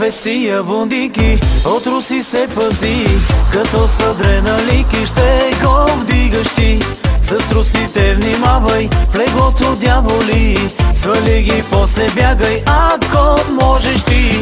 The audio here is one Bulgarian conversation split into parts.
Професия бундики, от руси се пази, като с адреналики ще го вдигаш ти. С русите внимавай, в леглото дяволи, свали ги, после бягай, ако можеш ти.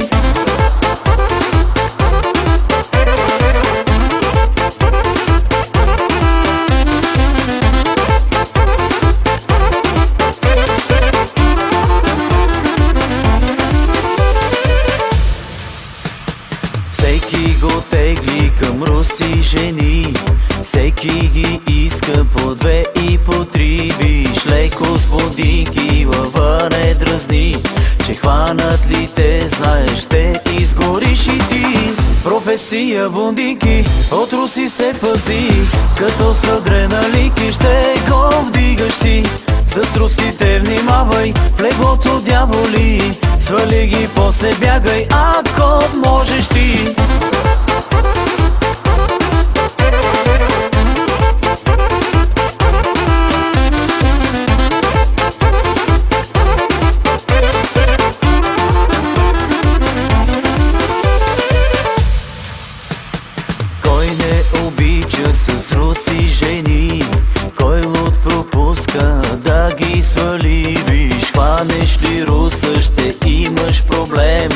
Всеки го тегли към руси жени, всеки ги иска по две и по три. Виж леко с будинки лъва не дразни, че хванат ли те, знаеш, ще изгориш и ти. Професия бундики, от руси се пази, като с адреналики ще го вдигаш ти. С русите внимавай, в леглото дяволи, свали ги, после бягай, ако можеш ти. Кой не обича с руси жени, кой луд пропуска да ги свали. Виж, хванеш ли руса, ще имаш проблем.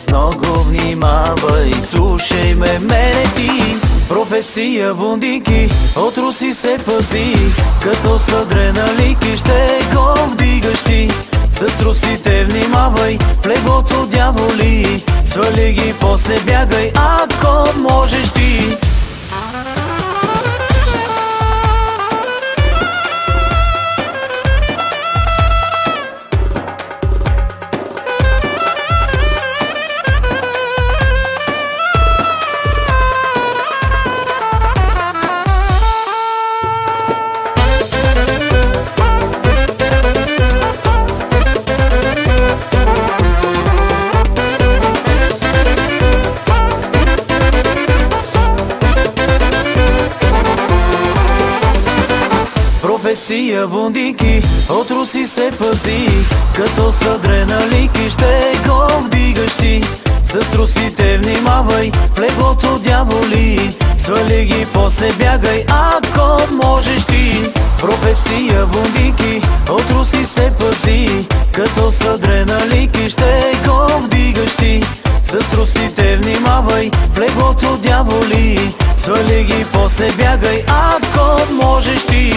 Много внимавай, слушай ме, мене ти. Професия бундики, от руси се пази, като с адреналики ще го вдигаш ти. С русите внимавай, в леглото дяволи, свали ги, после бягай, ако можеш ти. Професия бундики, от руси се пази, като с адреналики ще го вдигаш ти. С русите внимавай, в леглото дяволи, свали ги, после бягай, ако можеш ти. Професия бундики, от руси се пази, като с адреналики ще го вдигаш ти. С русите внимавай, в леглото дяволи, свали ги, после бягай, ако можеш ти.